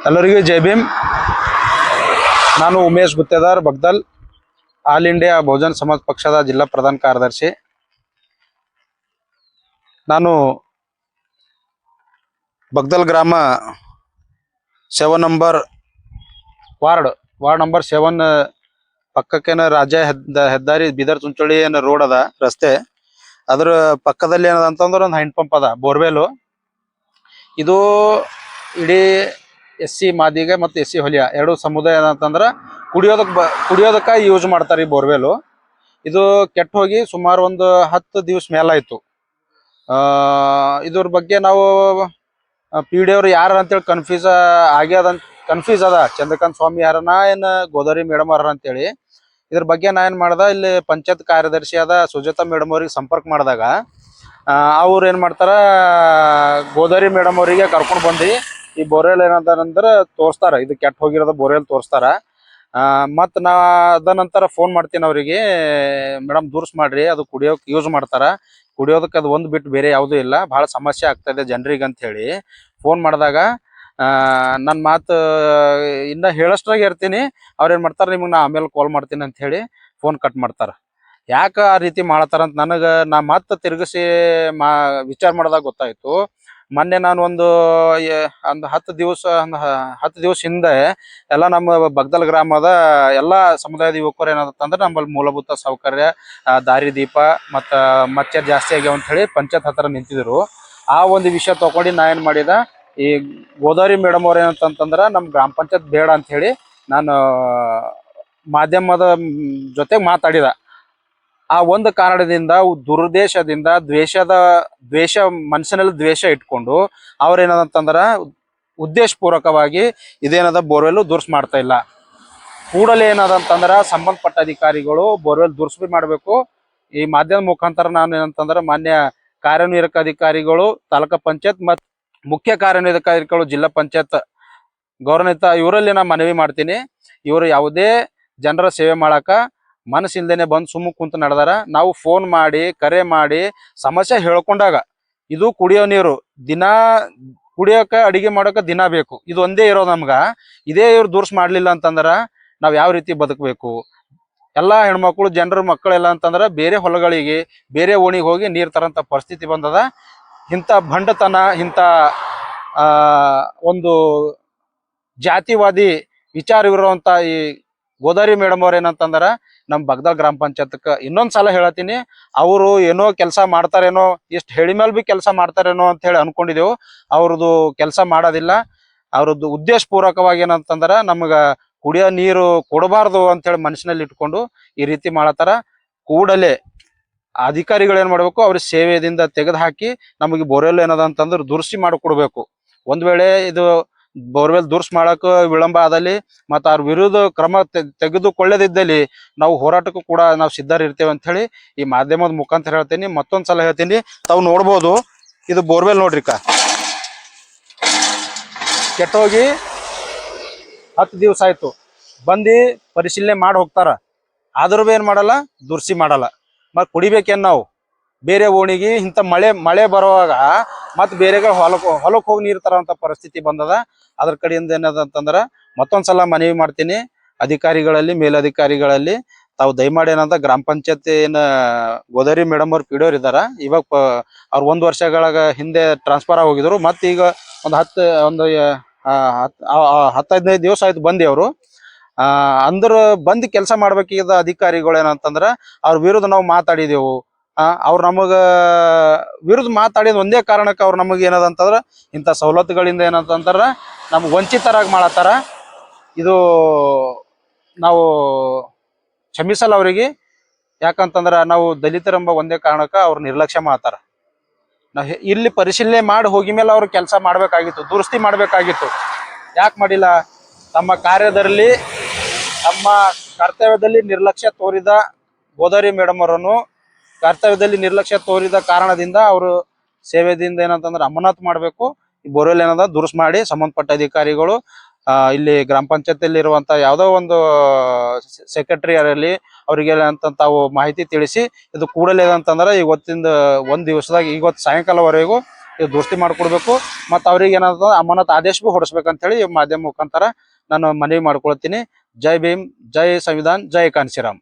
ಎಲ್ಲರಿಗೂ ಜೈ ಭೀಮ್. ನಾನು Umesh Guttedar Bagdal, all India Bahujan Samaj ಪಕ್ಷದ ಜಿಲ್ಲಾ ಪ್ರಧಾನ ಕಾರ್ಯದರ್ಶಿ. ನಾನು ಬಗ್ದಲ್ ಗ್ರಾಮ 7 ನಂಬರ್ ವಾರ್ಡ್ ನಂಬರ್ 7 ಪಕ್ಕಕ್ಕೇನ ರಾಜ್ಯ ಹೆದ್ದಾರಿ ಬೀದರ್ ಚುಂಚೋಳಿ ಏನು ರೋಡ್ ಅದ, ರಸ್ತೆ. ಅದ್ರ ಪಕ್ಕದಲ್ಲಿ ಏನದ ಅಂತಂದ್ರೆ ಒಂದು ಹ್ಯಾಂಡ್ ಪಂಪ್ ಅದ, ಬೋರ್ವೆಲ್. ಇದು ಇಡೀ SC ಮಾದಿಗ ಮತ್ತು SC ಹೊಲಿಯ ಎರಡು ಸಮುದಾಯ ಏನಂತಂದ್ರೆ ಕುಡಿಯೋದಕ್ಕೆ ಯೂಸ್ ಮಾಡ್ತಾರೆ ಈ ಬೋರ್ವೆಲ್. ಇದು ಕೆಟ್ಟ ಹೋಗಿ ಸುಮಾರು ಒಂದು 10 ದಿವಸ ಮೇಲಾಯ್ತು. ಇದ್ರ ಬಗ್ಗೆ ನಾವು PD ಅವ್ರು ಯಾರು ಅಂತೇಳಿ ಕನ್ಫ್ಯೂಸ್ ಅದ. ಚಂದ್ರಕಾಂತ್ ಸ್ವಾಮಿ ಯಾರನ ಏನು ಗೋದಾವರಿ ಮೇಡಮ್ ಯಾರ ಅಂತೇಳಿ. ಇದ್ರ ಬಗ್ಗೆ ನಾ ಏನ್ ಮಾಡ್ದ, ಇಲ್ಲಿ ಪಂಚಾಯತ್ ಕಾರ್ಯದರ್ಶಿ ಆದ ಸುಜಾತಾ ಮೇಡಮ್ ಅವ್ರಿಗೆ ಸಂಪರ್ಕ ಮಾಡಿದಾಗ ಅವ್ರು ಏನ್ ಮಾಡ್ತಾರ, ಗೋದಾವರಿ ಮೇಡಮ್ ಅವರಿಗೆ ಕರ್ಕೊಂಡು ಬಂದು ಈ ಬೋರ್ವೆಲ್ ಏನಂತಾರಂದ್ರೆ ತೋರಿಸ್ತಾರ, ಇದು ಕೆಟ್ಟ ಹೋಗಿರೋದ ಬೋರ್ವೆಲ್ ತೋರಿಸ್ತಾರ. ಮತ್ತು ನಾ ಅದ ನಂತರ ಫೋನ್ ಮಾಡ್ತೀನಿ ಅವರಿಗೆ, ಮೇಡಮ್ ದೂರ್ಸ್ ಮಾಡ್ರಿ, ಅದು ಕುಡಿಯೋಕೆ ಯೂಸ್ ಮಾಡ್ತಾರ, ಕುಡಿಯೋದಕ್ಕೆ ಅದು ಒಂದು ಬಿಟ್ಟು ಬೇರೆ ಯಾವುದೂ ಇಲ್ಲ, ಭಾಳ ಸಮಸ್ಯೆ ಆಗ್ತಾ ಇದೆ ಜನರಿಗೆ ಅಂತ ಹೇಳಿ ಫೋನ್ ಮಾಡಿದಾಗ ನನ್ನ ಮಾತು ಇನ್ನು ಹೇಳೋಷ್ಟ್ರಾಗ ಇರ್ತೀನಿ. ಅವ್ರೇನು ಮಾಡ್ತಾರೆ, ನಿಮಗೆ ನಾ ಆಮೇಲೆ ಕಾಲ್ ಮಾಡ್ತೀನಿ ಅಂತ ಹೇಳಿ ಫೋನ್ ಕಟ್ ಮಾಡ್ತಾರೆ. ಯಾಕೆ ಆ ರೀತಿ ಮಾಡ್ತಾರಂತ ನನಗೆ ನಾ ಮತ್ತೆ ತಿರುಗಿಸಿ ವಿಚಾರ ಮಾಡಿದಾಗ ಗೊತ್ತಾಯ್ತು. ಮೊನ್ನೆ ನಾನು ಒಂದು 10 ದಿವಸ ಹಿಂದೆ ಎಲ್ಲ ನಮ್ಮ ಬಗ್ದಲ್ ಗ್ರಾಮದ ಎಲ್ಲ ಸಮುದಾಯದ ಯುವಕರು ಏನಂತಂದ್ರೆ ನಮ್ಮಲ್ಲಿ ಮೂಲಭೂತ ಸೌಕರ್ಯ, ದಾರಿ ದೀಪ ಮತ್ತು ಮಚ್ಚರ್ ಜಾಸ್ತಿ ಆಗ್ಯಾವ ಅಂತ ಹೇಳಿ ಪಂಚಾಯತ್ ಹತ್ರ ನಿಂತಿದ್ರು. ಆ ಒಂದು ವಿಷಯ ತಗೊಂಡು ನಾ ಏನು ಮಾಡಿದ, ಈ ಗೋದಾವರಿ ಮೇಡಮ್ ಅವ್ರು ಏನಂತಂದ್ರೆ ನಮ್ಮ ಗ್ರಾಮ ಪಂಚಾಯತ್ ಬೇಡ ಅಂತ ಹೇಳಿ ನಾನು ಮಾಧ್ಯಮದ ಜೊತೆ ಮಾತಾಡಿದ. ಆ ಒಂದು ಕಾರಣದಿಂದ ದುರುದ್ದೇಶದಿಂದ ದ್ವೇಷ ಮನಸ್ಸಿನಲ್ಲಿ ದ್ವೇಷ ಇಟ್ಕೊಂಡು ಅವ್ರೇನದಂತಂದ್ರ ಉದ್ದೇಶಪೂರ್ವಕವಾಗಿ ಇದೇನದ ಬೋರ್ವೆಲ್ ದುರ್ಸ್ ಮಾಡ್ತಾ ಇಲ್ಲ. ಕೂಡಲೇ ಏನದಂತಂದ್ರ ಸಂಬಂಧಪಟ್ಟ ಅಧಿಕಾರಿಗಳು ಬೋರ್ವೆಲ್ ದುರ್ಸ್ ಮಾಡಬೇಕು. ಈ ಮಾಧ್ಯಮದ ಮುಖಾಂತರ ನಾನು ಏನಂತಂದ್ರೆ ಮಾನ್ಯ ಕಾರ್ಯನಿರ್ವಾಹಕ ಅಧಿಕಾರಿಗಳು, ತಾಲೂಕಾ ಪಂಚಾಯತ್ ಮತ್ತು ಮುಖ್ಯ ಕಾರ್ಯನಿರ್ವಾಹಕ ಅಧಿಕಾರಿಗಳು, ಜಿಲ್ಲಾ ಪಂಚಾಯತ್ ಗೌರವಾನ್ವಿತ ಇವರಲ್ಲಿ ನಾನು ಮನವಿ ಮಾಡ್ತೀನಿ. ಇವರು ಯಾವುದೇ ಜನರ ಸೇವೆ ಮಾಡಾಕ ಮನಸ್ಸಿಲ್ದೇನೆ ಬಂದು ಸುಮ್ಮ ಕುಂತು ನಡೆದಾರ. ನಾವು ಫೋನ್ ಮಾಡಿ ಕರೆ ಮಾಡಿ ಸಮಸ್ಯೆ ಹೇಳ್ಕೊಂಡಾಗ, ಇದು ಕುಡಿಯೋ ನೀರು ದಿನ ಕುಡಿಯೋಕೆ ಅಡಿಗೆ ಮಾಡೋಕೆ ದಿನ ಬೇಕು, ಇದು ಒಂದೇ ಇರೋದು ನಮ್ಗೆ. ಇದೇ ಇವ್ರು ದುರ್ಸ್ ಮಾಡಲಿಲ್ಲ ಅಂತಂದ್ರೆ ನಾವು ಯಾವ ರೀತಿ ಬದುಕಬೇಕು? ಎಲ್ಲ ಹೆಣ್ಮಕ್ಳು ಜನರ ಮಕ್ಕಳೆಲ್ಲ ಅಂತಂದ್ರೆ ಬೇರೆ ಹೊಲಗಳಿಗೆ ಬೇರೆ ಓಣಿಗೆ ಹೋಗಿ ನೀರು ತರೋಂಥ ಪರಿಸ್ಥಿತಿ ಬಂದದ. ಇಂಥ ಭಂಡತನ, ಇಂಥ ಒಂದು ಜಾತಿವಾದಿ ವಿಚಾರವಿರುವಂಥ ಈ ಗೋದಾವರಿ ಮೇಡಮ್ ಅವ್ರು ಏನಂತಂದ್ರೆ ನಮ್ಮ ಬಗ್ದಲ್ ಗ್ರಾಮ ಪಂಚಾಯತ್ಗೆ ಇನ್ನೊಂದು ಸಲ ಹೇಳತ್ತೀನಿ, ಅವರು ಏನೋ ಕೆಲಸ ಮಾಡ್ತಾರೇನೋ, ಎಷ್ಟು ಹೇಳಿ ಮೇಲೆ ಭೀ ಕೆಲಸ ಮಾಡ್ತಾರೇನೋ ಅಂತ ಹೇಳಿ ಅನ್ಕೊಂಡಿದ್ದೆವು. ಅವ್ರದ್ದು ಕೆಲಸ ಮಾಡೋದಿಲ್ಲ. ಅವ್ರದ್ದು ಉದ್ದೇಶಪೂರ್ವಕವಾಗಿ ಏನಂತಂದ್ರೆ ನಮ್ಗೆ ಕುಡಿಯೋ ನೀರು ಕೊಡಬಾರ್ದು ಅಂತೇಳಿ ಮನಸ್ಸಿನಲ್ಲಿ ಇಟ್ಕೊಂಡು ಈ ರೀತಿ ಮಾಡತ್ತಾರ. ಕೂಡಲೇ ಅಧಿಕಾರಿಗಳು ಏನು ಮಾಡಬೇಕು, ಅವ್ರ ಸೇವೆಯಿಂದ ತೆಗೆದು ಹಾಕಿ ನಮಗೆ ಬೋರ್ವೆಲ್ ಏನದ ಅಂತಂದ್ರೆ ದುರಸ್ತಿ ಮಾಡಿಕೊಡ್ಬೇಕು. ಒಂದು ವೇಳೆ ಇದು ಬೋರ್ವೆಲ್ ದುರ್ಸ್ ಮಾಡಕ್ಕೆ ವಿಳಂಬ ಆದಲ್ಲಿ ಮತ್ತು ಅವ್ರ ವಿರುದ್ಧ ಕ್ರಮ ತೆಗೆದುಕೊಳ್ಳದಿದ್ದಲ್ಲಿ ನಾವು ಹೋರಾಟಕ್ಕೂ ಕೂಡ ನಾವು ಸಿದ್ಧರಿರ್ತೇವೆ ಅಂತ ಹೇಳಿ ಈ ಮಾಧ್ಯಮದ ಮುಖಾಂತರ ಹೇಳ್ತೀನಿ. ಮತ್ತೊಂದು ಸಲ ಹೇಳ್ತೀನಿ, ತಾವು ನೋಡ್ಬೋದು, ಇದು ಬೋರ್ವೆಲ್ ನೋಡ್ರಿ, ಕೆಟ್ಟೋಗಿ 10 ದಿವಸ ಆಯ್ತು. ಬಂದು ಪರಿಶೀಲನೆ ಮಾಡಿ ಹೋಗ್ತಾರ, ಆದ್ರೂ ಏನು ಮಾಡಲ್ಲ, ದುರ್ಸಿ ಮಾಡಲ್ಲ. ಮತ್ತು ಕುಡಿಬೇಕೇನು ನಾವು ಬೇರೆ ಓಣಿಗೆ ಇಂಥ ಮಳೆ ಬರುವಾಗ ಮತ್ತು ಬೇರೆ ಹೊಲಕ್ಕೆ ಹೋಗಿ ನೀರು ತರೋಂಥ ಪರಿಸ್ಥಿತಿ ಬಂದದ. ಅದ್ರ ಕಡೆಯಿಂದ ಏನದಂತಂದ್ರೆ ಮತ್ತೊಂದ್ಸಲ ಮನವಿ ಮಾಡ್ತೀನಿ ಅಧಿಕಾರಿಗಳಲ್ಲಿ, ಮೇಲಧಿಕಾರಿಗಳಲ್ಲಿ, ತಾವು ದಯಮಾಡಿ ಏನಂತ ಗ್ರಾಮ ಪಂಚಾಯತ್ ಏನು ಗೋದಾವರಿ ಮೇಡಮ್ ಅವ್ರು PD ಅವ್ರು ಇದ್ದಾರ, ಇವಾಗ ಅವ್ರು 1 ವರ್ಷಗಳ ಹಿಂದೆ ಟ್ರಾನ್ಸ್ಫರ್ ಆಗಿ ಹೋಗಿದ್ರು. ಮತ್ತು ಈಗ ಒಂದು 10-15 ದಿವಸ ಆಯ್ತು ಬಂದು ಅವರು. ಅಂದ್ರೆ ಬಂದು ಕೆಲಸ ಮಾಡ್ಬೇಕಿದ್ದ ಅಧಿಕಾರಿಗಳು ಏನಂತಂದ್ರೆ ಅವ್ರ ವಿರುದ್ಧ ನಾವು ಮಾತಾಡಿದೆವು. ಅವ್ರು ನಮಗೆ ವಿರುದ್ಧ ಮಾತಾಡಿದ ಒಂದೇ ಕಾರಣಕ್ಕೆ ಅವ್ರು ನಮಗೆ ಏನದಂತಂದ್ರೆ ಇಂಥ ಸವಲತ್ತುಗಳಿಂದ ಏನಂತಂದ್ರೆ ನಮ್ಗೆ ವಂಚಿತರಾಗಿ ಮಾಡತ್ತಾರ. ಇದು ನಾವು ಕ್ಷಮಿಸಲ್ಲ ಅವರಿಗೆ. ಯಾಕಂತಂದ್ರೆ ನಾವು ದಲಿತರೆಂಬ ಒಂದೇ ಕಾರಣಕ್ಕೆ ಅವ್ರು ನಿರ್ಲಕ್ಷ್ಯ ಮಾಡ್ತಾರ. ನಾವು ಇಲ್ಲಿ ಪರಿಶೀಲನೆ ಮಾಡಿ ಹೋಗಿ ಮೇಲೆ ಅವ್ರು ಕೆಲಸ ಮಾಡಬೇಕಾಗಿತ್ತು, ದುರಸ್ತಿ ಮಾಡಬೇಕಾಗಿತ್ತು. ಯಾಕೆ ಮಾಡಿಲ್ಲ? ತಮ್ಮ ಕಾರ್ಯದಲ್ಲಿ, ನಮ್ಮ ಕರ್ತವ್ಯದಲ್ಲಿ ನಿರ್ಲಕ್ಷ್ಯ ತೋರಿದ ಗೋದಾವರಿ ಮೇಡಮ್ ಅವರನ್ನು ಕರ್ತವ್ಯದಲ್ಲಿ ನಿರ್ಲಕ್ಷ್ಯ ತೋರಿದ ಕಾರಣದಿಂದ ಅವರು ಸೇವೆದಿಂದ ಏನಂತಂದ್ರೆ ಅಮಾನತು ಮಾಡಬೇಕು. ಈ ಬೋರ್ವೆಲ್ ಏನದ ದುರ್ಸ್ ಮಾಡಿ ಸಂಬಂಧಪಟ್ಟ ಅಧಿಕಾರಿಗಳು ಇಲ್ಲಿ ಗ್ರಾಮ ಪಂಚಾಯತಿಯಲ್ಲಿ ಇರುವಂತ ಯಾವುದೋ ಒಂದು ಸೆಕ್ರೆಟರಿ ಯಾರಲ್ಲಿ ಅವರಿಗೆ ಅಂತ ತಾವು ಮಾಹಿತಿ ತಿಳಿಸಿ ಇದು ಕೂಡಲೇ ಅಂತಂದ್ರೆ ಇವತ್ತಿಂದ 1 ದಿವಸದಾಗ ಇವತ್ತು ಸಾಯಂಕಾಲವರೆಗೂ ಇದು ದೋಸ್ತಿ ಮಾಡ್ಕೊಡ್ಬೇಕು ಮತ್ತು ಅವ್ರಿಗೆ ಏನಾದ್ರು ಅಮಾನತ್ ಆದೇಶ ಭೀ ಹೊಡಿಸ್ಬೇಕಂತ ಹೇಳಿ ಮಾಧ್ಯಮ ಮುಖಾಂತರ ನಾನು ಮನವಿ ಮಾಡ್ಕೊಳ್ತೀನಿ. ಜೈ ಭೀಮ್, ಜೈ ಸಂವಿಧಾನ್, ಜೈ ಕಾನ್ಶಿರಾಮ್.